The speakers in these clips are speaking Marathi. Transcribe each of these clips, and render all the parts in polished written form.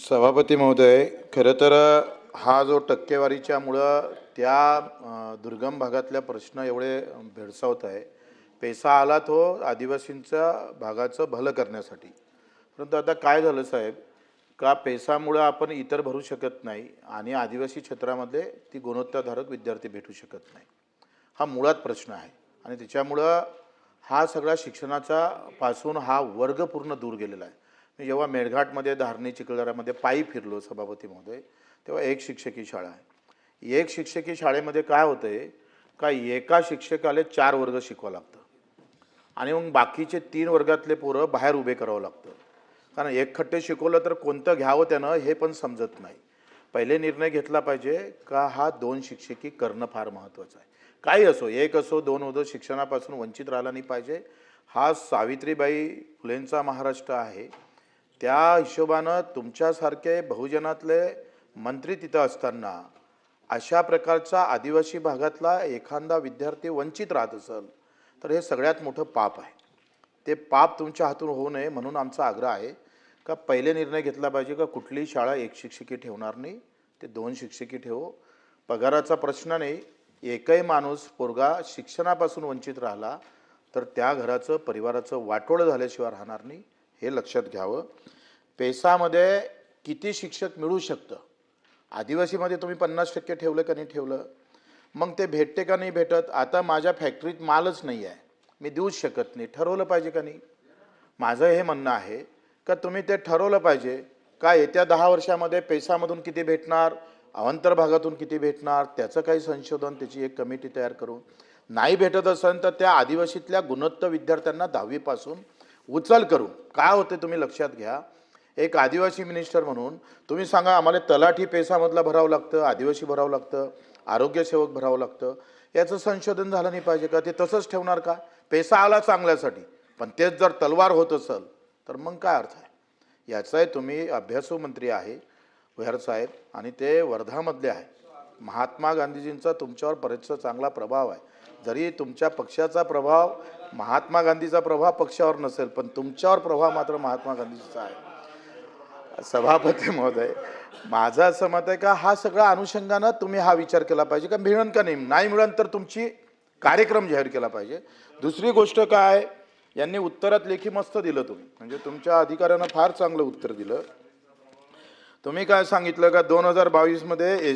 सभापती महोदय, खरं तर हा जो टक्केवारीच्यामुळं त्या दुर्गम भागातल्या प्रश्न एवढे भेडसावत आहे. पैसा आला तो आदिवासींच्या भागाचं भलं करण्यासाठी. परंतु आता काय झालं साहेब, का पैसामुळं आपण इतर भरू शकत नाही आणि आदिवासी क्षेत्रामध्ये ती गुणवत्ताधारक विद्यार्थी भेटू शकत नाही. हा मुळात प्रश्न आहे आणि त्याच्यामुळं हा सगळा शिक्षणाचा पासून हा वर्ग पूर्ण दूर गेलेला आहे. मी जेव्हा मेळघाटमध्ये, धारणी, चिखलदऱ्यामध्ये पायी फिरलो सभापती महोदय, तेव्हा एक शिक्षकी शाळा आहे. एक शिक्षकी शाळेमध्ये काय होतं आहे का एका शिक्षकाला 4 वर्ग शिकवावं लागतं आणि मग बाकीचे 3 वर्गातले पोरं बाहेर उभे करावं लागतं. कारण एकखट्टे शिकवलं तर कोणतं घ्यावं त्यानं हे पण समजत नाही. पहिले निर्णय घेतला पाहिजे का हा 2 शिक्षकी करणं फार महत्त्वाचं आहे. काही असो, 1 असो 2 असो, शिक्षणापासून वंचित राहिला नाही पाहिजे. हा सावित्रीबाई फुलेंचा महाराष्ट्र आहे. त्या हिशोबानं तुमच्यासारखे बहुजनातले मंत्री तिथं असताना अशा प्रकारचा आदिवासी भागातला एखादा विद्यार्थी वंचित राहत असेल तर हे सगळ्यात मोठं पाप आहे. ते पाप तुमच्या हातून होऊ नये म्हणून आमचा आग्रह आहे का पहिले निर्णय घेतला पाहिजे का कुठलीही शाळा 1 शिक्षकी ठेवणार नाही, ते 2 शिक्षकी ठेवो. पगाराचा प्रश्न नाही, एकही माणूस पोरगा शिक्षणापासून वंचित राहिला तर त्या घराचं परिवाराचं वाटोळं झाल्याशिवाय राहणार नाही, हे लक्षात घ्यावं. पैसामध्ये किती शिक्षक मिळू शकतं, आदिवासीमध्ये तुम्ही 50% ठेवलं का नाही ठेवलं, मग ते भेटते का नाही भेटत. आता माझ्या फॅक्टरीत मालच नाही आहे, मी देऊच शकत नाही, ठरवलं पाहिजे का नाही. माझं हे म्हणणं आहे का तुम्ही ते ठरवलं पाहिजे का येत्या 10 वर्षामध्ये पैसामधून किती भेटणार, अवांतर भागातून किती भेटणार, त्याचं काही संशोधन, त्याची एक कमिटी तयार करून नाही भेटत असेल तर त्या आदिवासीतल्या गुणवत्ता विद्यार्थ्यांना 10वीपासून उचल करून काय होते तुम्ही लक्षात घ्या. एक आदिवासी मिनिस्टर म्हणून तुम्ही सांगा आम्हाला तलाठी पैसामधला भरावं लागतं, आदिवासी भरावं लागतं, आरोग्यसेवक भरावं लागतं, याचं संशोधन झालं नाही पाहिजे का. ते तसंच ठेवणार का. पैसा आला चांगल्यासाठी पण तेच जर तलवार होत असेल तर मग काय अर्थ आहे. याचाही तुम्ही अभ्यासू मंत्री आहे भुयार साहेब आणि ते वर्धामधले आहे. महात्मा गांधीजींचा तुमच्यावर बरेचसा चांगला प्रभाव आहे. जरी तुमच्या पक्षाचा प्रभाव महात्मा गांधीचा प्रभाव पक्षावर नसेल पण तुमच्यावर प्रभाव मात्र महात्मा गांधीजीचा आहे. सभापती महोदय, माझं असं मत आहे का हा सगळा अनुषंगानं तुम्ही हा विचार केला पाहिजे का मिळेल का नाही, नाही मिळेल तर तुमची कार्यक्रम जाहीर केला पाहिजे. दुसरी गोष्ट काय, यांनी उत्तरात लेखी मस्त दिलं तुम्ही, म्हणजे तुमच्या अधिकाऱ्यांना फार चांगलं उत्तर दिलं. तुम्ही काय सांगितलं का 2022मध्ये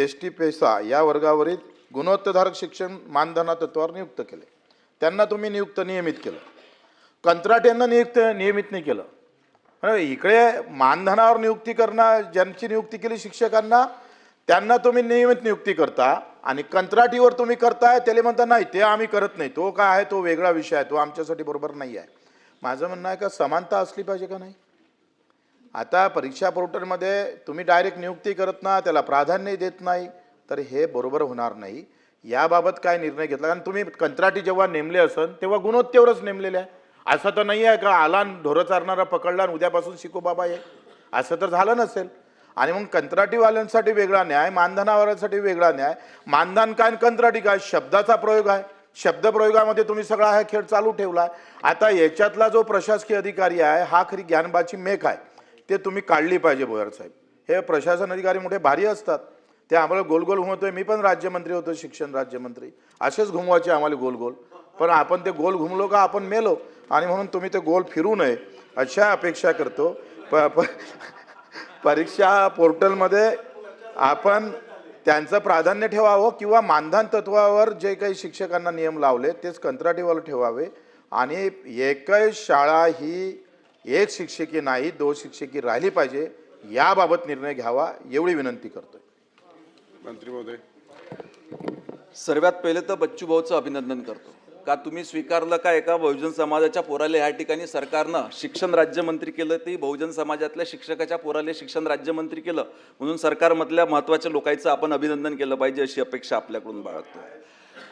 एस टी पैसा या वर्गावरील गुणवत्ताधारक शिक्षण मानधना तत्वावर नियुक्त केले, त्यांना तुम्ही नियमित केलं. कंत्राट्यांना नियमित नाही केलं. इकडे मानधनावर नियुक्ती करणं, ज्यांची नियुक्ती केली शिक्षकांना त्यांना तुम्ही नियमित नियुक्ती करता आणि कंत्राटीवर तुम्ही करताय त्याला म्हणता नाही ते आम्ही करत नाही, तो काय आहे तो वेगळा विषय आहे, तो आमच्यासाठी बरोबर नाही आहे. माझं म्हणणं आहे का समानता असली पाहिजे का नाही. आता परीक्षा पोर्टलमध्ये तुम्ही डायरेक्ट नियुक्ती करत ना, त्याला प्राधान्य देत नाही, तर हे बरोबर होणार नाही. याबाबत काय निर्णय घेतला. कारण तुम्ही कंत्राटी जेव्हा नेमले असन तेव्हा गुणवत्तेवरच नेमलेले आहे. असं तर नाही आहे का आला ढोरं चारणारा पकडला आणि उद्यापासून शिको बाबा ये, असं तर झालं नसेल. आणि मग कंत्राटीवाल्यांसाठी वेगळा न्याय, मानधनावाल्यांसाठी वेगळा न्याय. मानधन काय कंत्राटी काय शब्दाचा प्रयोग आहे, शब्दप्रयोगामध्ये तुम्ही सगळा हा खेळ चालू ठेवला आहे. आता याच्यातला जो प्रशासकीय अधिकारी आहे हा खरी ज्ञानबाची मेख आहे, ते तुम्ही काढली पाहिजे भुयार साहेब. हे प्रशासन अधिकारी मोठे भारी असतात, ते आम्हाला गोल गोल घुमवतोय. मी पण राज्यमंत्री होतो, शिक्षण राज्यमंत्री, असेच घुमवायचे आम्हाला गोल गोल. पण आपण ते गोल घुमलो का आपण मेलो, आणि म्हणून तुम्ही ते गोल फिरू नये अशा अपेक्षा करतो. परीक्षा पोर्टलमध्ये आपण त्यांचं प्राधान्य ठेवावं किंवा मानधन तत्वावर जे काही शिक्षकांना नियम लावले तेच कंत्राटीवाला ठेवावे. आणि एकही शाळा ही 1 शिक्षकी नाही 2 शिक्षकी राहिली पाहिजे, याबाबत निर्णय घ्यावा एवढी विनंती करतोय. मंत्री महोदय, सर्वात पहिले तर बच्चू भाऊचं अभिनंदन करतो का तुम्ही स्वीकारलं का एका बहुजन समाजाच्या पोराले ह्या ठिकाणी सरकारनं शिक्षण राज्यमंत्री केलं, ते बहुजन समाजातल्या शिक्षकाच्या पोराले शिक्षण राज्यमंत्री केलं, म्हणून सरकारमधल्या महत्त्वाच्या लोकांचं आपण अभिनंदन केलं पाहिजे अशी अपेक्षा आपल्याकडून बाळगतो.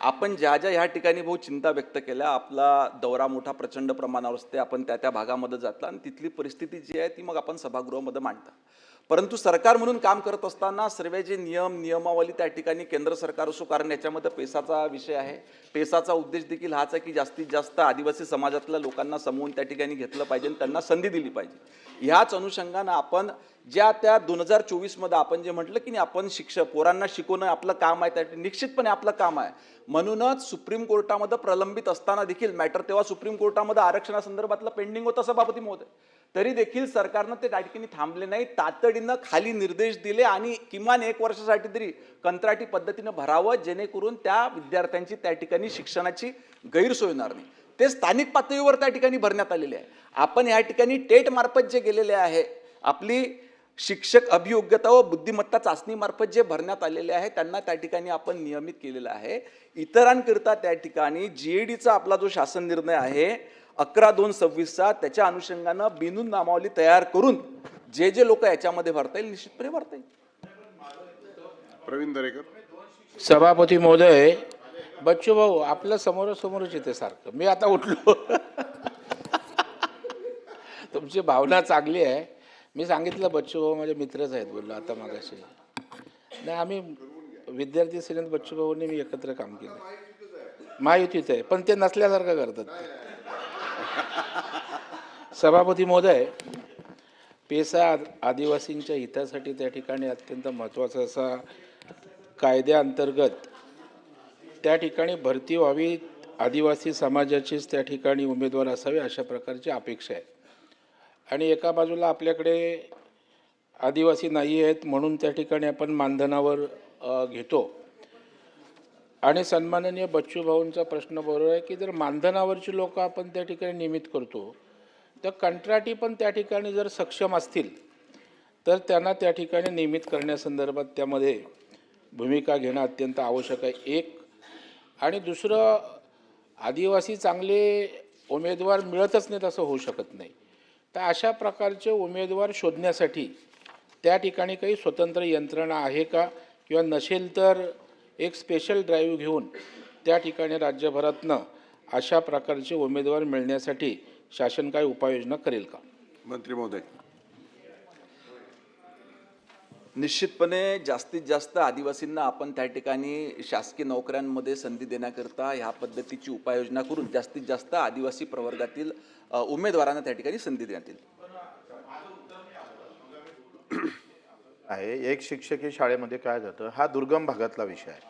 आपण ज्या ज्या ह्या ठिकाणी भाऊ चिंता व्यक्त केल्या, आपला दौरा मोठा प्रचंड प्रमाणावर असते, आपण त्या त्या भागामध्ये जाता आणि तिथली परिस्थिती जी आहे ती मग आपण सभागृहामध्ये मांडता. परंतु सरकार म्हणून काम करत असताना सर्व जे नियमावली त्या ठिकाणी केंद्र सरकार असो, कारण याच्यामध्ये पैसाचा विषय आहे. पैसाचा उद्देश देखील हाच आहे की जास्तीत जास्त आदिवासी समाजातल्या लोकांना समवून त्या ठिकाणी घेतलं पाहिजे, त्यांना संधी दिली पाहिजे. ह्याच अनुषंगानं आपण ज्या त्या 2024मध्ये आपण जे म्हटलं की नाही, आपण पोरांना शिकवणं आपलं काम आहे, त्या निश्चितपणे आपलं काम आहे. म्हणूनच सुप्रीम कोर्टामध्ये प्रलंबित असताना देखील मॅटर तेव्हा सुप्रीम कोर्टामध्ये आरक्षणासंदर्भातलं पेंडिंग होतं सभापती महोदय, तरी देखील सरकारनं ते त्या ठिकाणी थांबले नाही, तातडीनं खाली निर्देश दिले आणि किमान 1 वर्षासाठी तरी कंत्राटी पद्धतीनं भरावं, जेणेकरून त्या विद्यार्थ्यांची त्या ठिकाणी शिक्षणाची गैरसोय होणार नाही. ते स्थानिक पातळीवर त्या ठिकाणी भरण्यात आलेले आहे. आपण या ठिकाणी टेट मार्फत जे गेलेले आहे, आपली शिक्षक अभियोग्यता व बुद्धिमत्ता चाचणी मार्फत जे भरण्यात आलेले आहे, त्यांना त्या ठिकाणी आपण नियमित केलेलं आहे. इतरांकरिता त्या ठिकाणी GADचा आपला जो शासन निर्णय आहे 11/2/26चा, त्याच्या अनुषंगानं बिनून नामावली तयार करून जे लोक याच्यामध्ये भरता येईल निश्चितपणे भरता येईल. प्रवीण दरेकर. सभापती महोदय, बच्चू भाऊ आपलं समोरासमोरच येते सारखं. मी आता उठलो. तुमची भावना चांगली आहे. मी सांगितलं बच्चू भाऊ माझे मित्रच आहेत बोललो आता मागाशी. नाही, आम्ही विद्यार्थी सेनेत बच्चू भाऊंनी मी एकत्र काम केलं. महायुतीत आहे, पण ते नसल्यासारखं करतात. सभापती महोदय, पेसा आदिवासींच्या हितासाठी त्या ठिकाणी अत्यंत महत्त्वाचा असा कायद्याअंतर्गत त्या ठिकाणी भरती व्हावी, आदिवासी समाजाचीच त्या ठिकाणी उमेदवार असावे अशा प्रकारची अपेक्षा आहे. आणि एका बाजूला आपल्याकडे आदिवासी नाही आहेत म्हणून त्या ठिकाणी आपण मानधनावर घेतो. आणि सन्माननीय बच्चू भाऊंचा प्रश्न बरोबर आहे की जर मानधनावरची लोक आपण त्या ठिकाणी नियमित करतो, तर कंत्राटी पण त्या ठिकाणी जर सक्षम असतील तर त्यांना त्या ठिकाणी नियमित करण्यासंदर्भात त्यामध्ये भूमिका घेणं अत्यंत आवश्यक आहे. एक आणि दुसरं, आदिवासी चांगले उमेदवार मिळतच नाहीत असं होऊ शकत नाही. तर अशा प्रकारचे उमेदवार शोधण्यासाठी त्या ठिकाणी काही स्वतंत्र यंत्रणा आहे का, किंवा नसेल तर एक स्पेशल ड्राईव्ह घेऊन त्या ठिकाणी राज्यभरातनं अशा प्रकारचे उमेदवार मिळण्यासाठी शासन काय उपाययोजना करेल का? मंत्री महोदय. निश्चितपणे जास्तीत जास्त आदिवासींना आपण त्या ठिकाणी शासकीय नोकऱ्यांमध्ये संधी देण्याकरता ह्या पद्धतीची उपाययोजना करून जास्तीत जास्त आदिवासी प्रवर्गातील उमेदवारांना त्या ठिकाणी संधी देण्यात येईल. आहे एक शिक्षकी शाळेमध्ये काय जातं, हा दुर्गम भागातला विषय आहे.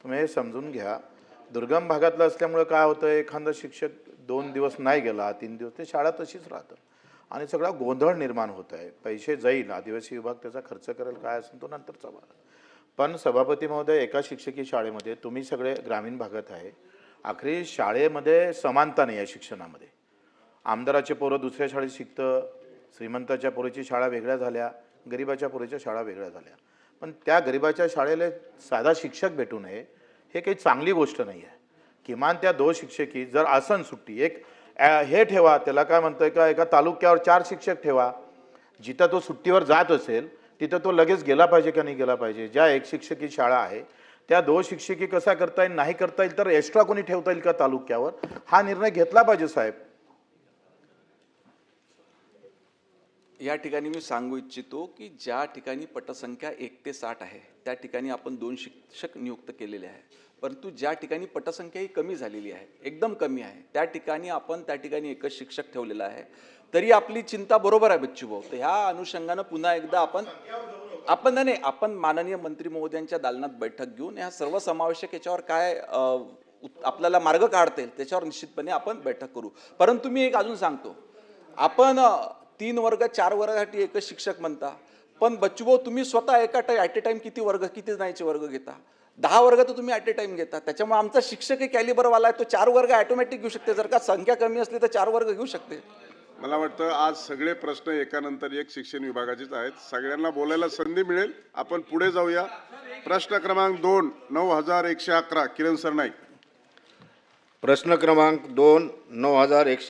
तुम्ही हे समजून घ्या. दुर्गम भागातला असल्यामुळे काय होतं, एखादा शिक्षक 2 दिवस नाही गेला, 3 दिवस, ते शाळा तशीच राहतं आणि सगळा गोंधळ निर्माण होत आहे. पैसे जाईल, आदिवासी विभाग त्याचा खर्च करेल, काय असेल तो नंतरचा भाग. पण सभापती महोदय, एका शिक्षकी शाळेमध्ये तुम्ही सगळे ग्रामीण भागात आहे, आखरी शाळेमध्ये समानता नाही आहे शिक्षणामध्ये. आमदाराचे पोरं दुसऱ्या शाळेत शिकतं, श्रीमंताच्या पोरीची शाळा वेगळ्या झाल्या, गरिबाच्या पोरीच्या शाळा वेगळ्या झाल्या. पण त्या गरिबाच्या शाळेला साधा शिक्षक भेटू नये हे काही चांगली गोष्ट नाही आहे. किमान त्या 2 शिक्षकी जर आसन सुट्टी एक हे ठेवा, त्याला काय म्हणतोय का, एका तालुक्यावर 4 शिक्षक ठेवा. जिथं तो सुट्टीवर जात असेल तिथं तो लगेच गेला पाहिजे का नाही गेला पाहिजे. ज्या 1 शिक्षकी शाळा आहे त्या 2 शिक्षकी कसा करता येईल, नाही करता येईल तर एक्स्ट्रा कोणी ठेवता येईल का तालुक्यावर, हा निर्णय घेतला पाहिजे साहेब. या ठिकाणी मी सांगू इच्छितो की ज्या ठिकाणी पटसंख्या 1 ते 60 आहे त्या ठिकाणी आपण 2 शिक्षक नियुक्त केलेले आहे. परंतु ज्या ठिकाणी पटसंख्या ही कमी झालेली आहे, एकदम कमी आहे, त्या ठिकाणी आपण त्या ठिकाणी एकच शिक्षक ठेवलेला आहे. तरी आपली चिंता बरोबर आहे बच्चू भाऊ. तर ह्या अनुषंगानं पुन्हा एकदा आपण माननीय मंत्री महोदयांच्या दालनात बैठक घेऊन ह्या सर्व समावेशक याच्यावर काय आपल्याला मार्ग काढता येईल त्याच्यावर निश्चितपणे आपण बैठक करू. परंतु मी एक अजून सांगतो, आपण 3 वर्ग 4 वर्गासाठी एकच शिक्षक म्हणता, पण बच्चू भाऊ तुम्ही स्वतः एका ॲट ए टाइम किती जणांचे वर्ग घेता? 10 वर्ग तर तुम्ही ॲट ए टाइम घेता. त्याच्यामुळे आमचा शिक्षक कॅलिबरवाला आहे, तो 4 वर्ग ऑटोमॅटिक घेऊ शकते. जर का संख्या कमी असली तर 4 वर्ग घेऊ शकते. मला वाटतं आज सगळे प्रश्न एकानंतर एक शिक्षण विभागाचेच आहेत. सगळ्यांना बोलायला संधी मिळेल. आपण पुढे जाऊया. प्रश्न क्रमांक 2 9111 किरण सरनाईक. प्रश्न क्रमांक 2 9111